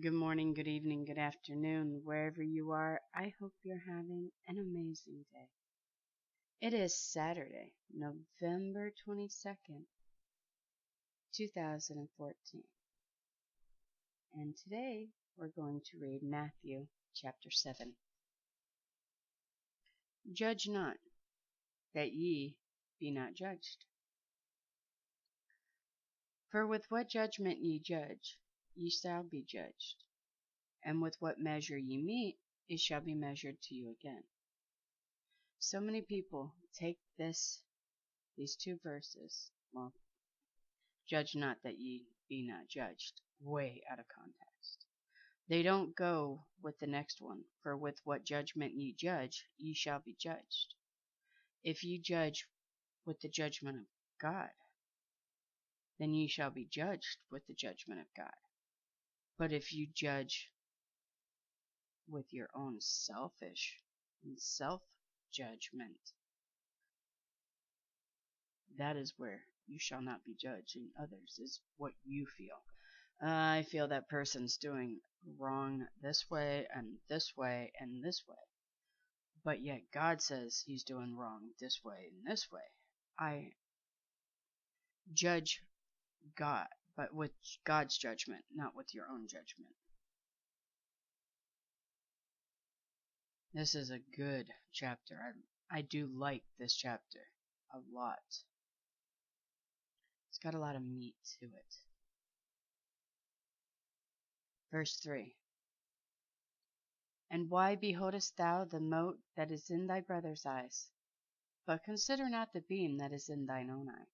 Good morning, good evening, good afternoon, wherever you are. I hope you're having an amazing day. It is Saturday, November 22nd, 2014. And today we're going to read Matthew chapter 7. Judge not, that ye be not judged. For with what judgment ye judge, ye shall be judged. And with what measure ye mete, it shall be measured to you again. So many people take these two verses, well, judge not that ye be not judged, way out of context. They don't go with the next one, for with what judgment ye judge, ye shall be judged. If ye judge with the judgment of God, then ye shall be judged with the judgment of God. But if you judge with your own selfish and self-judgment, that is where you shall not be judging others, is what you feel. I feel that person's doing wrong this way and this way and this way. But yet God says he's doing wrong this way and this way. I judge God, but with God's judgment, not with your own judgment. This is a good chapter. I do like this chapter a lot. It's got a lot of meat to it. Verse 3. And why beholdest thou the mote that is in thy brother's eyes, but consider not the beam that is in thine own eye?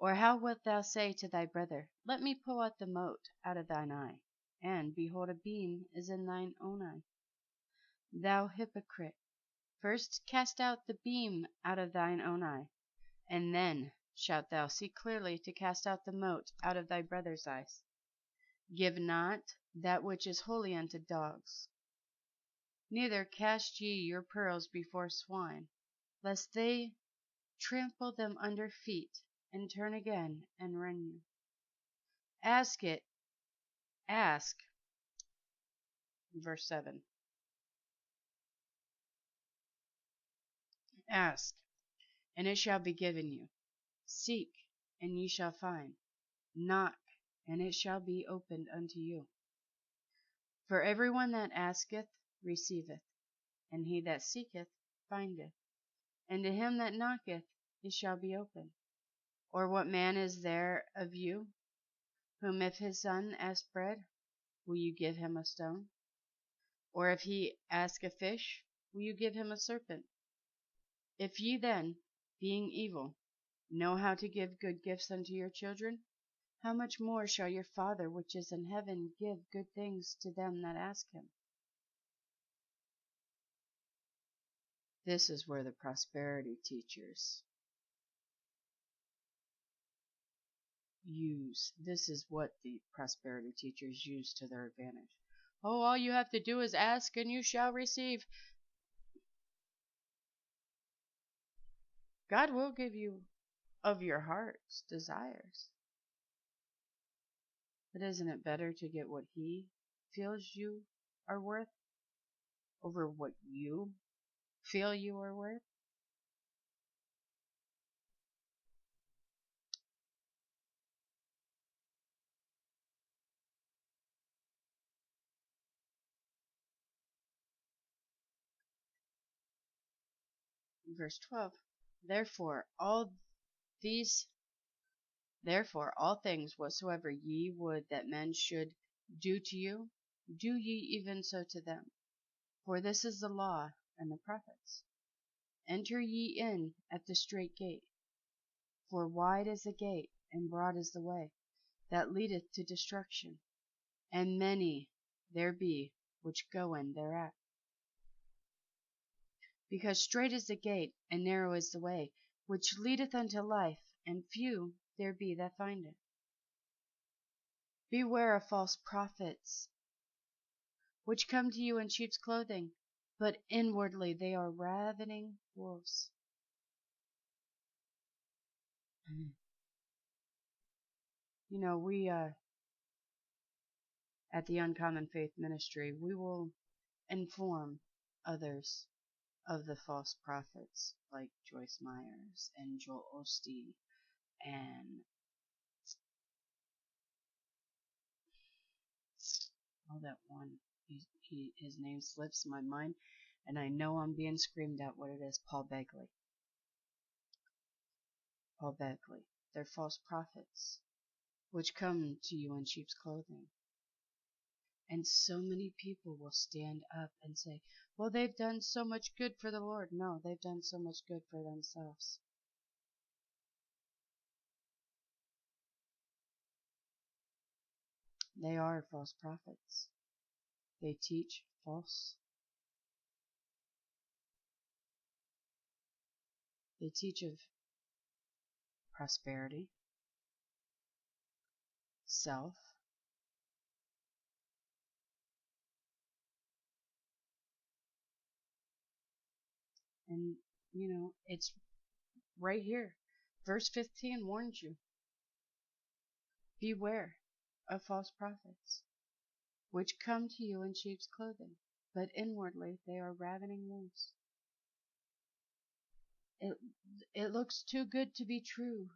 Or how wilt thou say to thy brother, Let me pull out the mote out of thine eye, and, behold, a beam is in thine own eye? Thou hypocrite, first cast out the beam out of thine own eye, and then shalt thou see clearly to cast out the mote out of thy brother's eyes. Give not that which is holy unto dogs, neither cast ye your pearls before swine, lest they trample them under feet, and turn again and rend you. Ask, verse 7. Ask, and it shall be given you. Seek, and ye shall find. Knock, and it shall be opened unto you. For everyone that asketh receiveth, and he that seeketh findeth, and to him that knocketh it shall be opened. Or what man is there of you, whom if his son ask bread, will you give him a stone? Or if he ask a fish, will you give him a serpent? If ye then, being evil, know how to give good gifts unto your children, how much more shall your Father which is in heaven give good things to them that ask him? This is where the prosperity teachers this is what the prosperity teachers use to their advantage. Oh, all you have to do is ask and you shall receive. God will give you of your heart's desires. But isn't it better to get what he feels you are worth over what you feel you are worth? Verse 12. Therefore these Therefore all things whatsoever ye would that men should do to you, do ye even so to them. For this is the law and the prophets. Enter ye in at the strait gate. For wide is the gate, and broad is the way, that leadeth to destruction, and many there be which go in thereat. Because strait is the gate, and narrow is the way, which leadeth unto life, and few there be that find it. Beware of false prophets, which come to you in sheep's clothing, but inwardly they are ravening wolves. You know, At the Uncommon Faith Ministry, we will inform others of the false prophets like Joyce Myers and Joel Osteen and that one. His name slips my mind, and I know I'm being screamed at what it is. Paul Begley. Paul Begley. They're false prophets, which come to you in sheep's clothing. And so many people will stand up and say, well, they've done so much good for the Lord. No, they've done so much good for themselves. They are false prophets. They teach false. They teach of prosperity, self, and it's right here. Verse 15 warns you, beware of false prophets, which come to you in sheep's clothing, but inwardly they are ravening wolves. It looks too good to be true.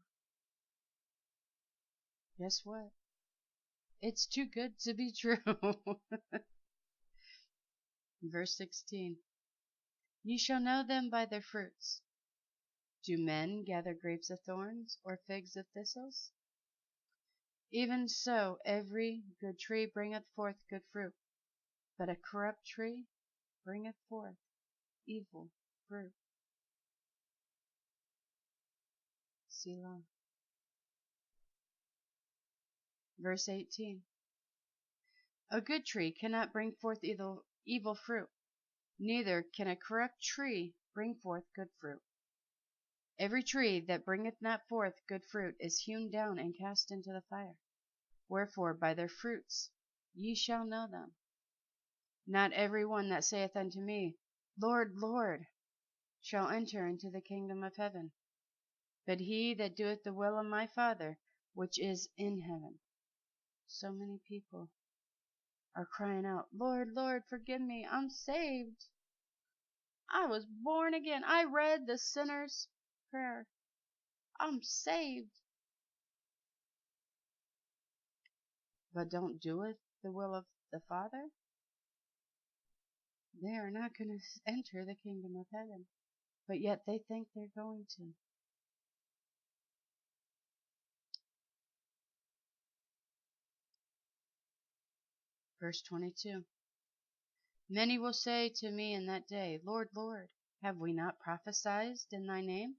Guess what? It's too good to be true. Verse 16. Ye shall know them by their fruits. Do men gather grapes of thorns, or figs of thistles? Even so every good tree bringeth forth good fruit, but a corrupt tree bringeth forth evil fruit. Selah. Verse 18. A good tree cannot bring forth evil fruit, neither can a corrupt tree bring forth good fruit. Every tree that bringeth not forth good fruit is hewn down and cast into the fire. Wherefore by their fruits ye shall know them. Not every one that saith unto me, Lord, Lord, shall enter into the kingdom of heaven, but he that doeth the will of my Father which is in heaven. So many people are crying out, Lord, Lord, forgive me, I'm saved. I was born again. I read the sinner's prayer. I'm saved. But don't do it the will of the Father, they are not going to enter the kingdom of heaven. But yet they think they're going to. Verse 22. Many will say to me in that day, Lord, Lord, have we not prophesied in thy name?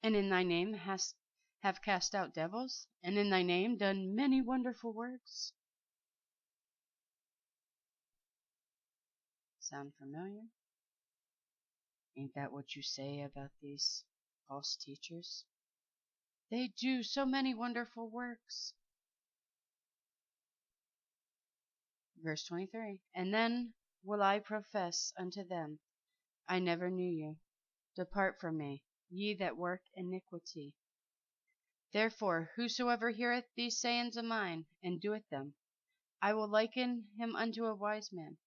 And in thy name have cast out devils? And in thy name done many wonderful works? Sound familiar? Ain't that what you say about these false teachers? They do so many wonderful works. Verse 23. And then will I profess unto them, I never knew you. Depart from me, ye that work iniquity. Therefore, whosoever heareth these sayings of mine, and doeth them, I will liken him unto a wise man,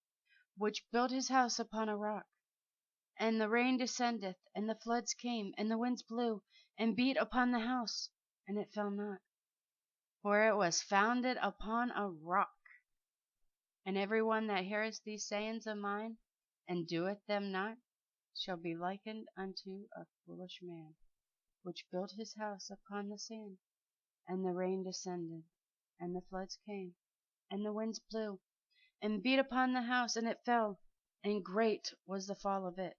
which built his house upon a rock. And the rain descended, and the floods came, and the winds blew, and beat upon the house, and it fell not. For it was founded upon a rock. And every one that heareth these sayings of mine, and doeth them not, shall be likened unto a foolish man, which built his house upon the sand. And the rain descended, and the floods came, and the winds blew, and beat upon the house, and it fell, and great was the fall of it.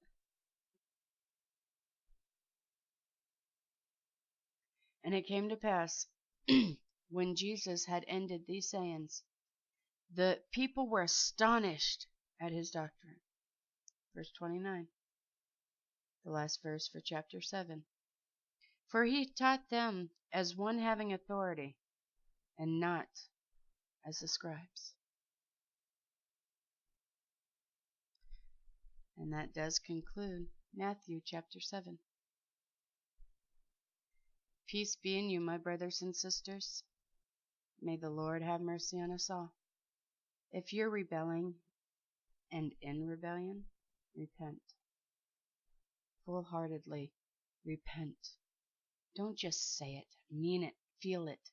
And it came to pass, when Jesus had ended these sayings, the people were astonished at his doctrine. Verse 29, the last verse for chapter 7. For he taught them as one having authority, and not as the scribes. And that does conclude Matthew chapter 7. Peace be in you, my brothers and sisters. May the Lord have mercy on us all. If you're rebelling and in rebellion, repent. Full-heartedly repent. Don't just say it, mean it, feel it,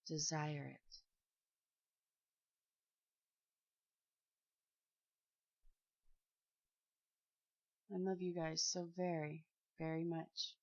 desire it. I love you guys so very, very much.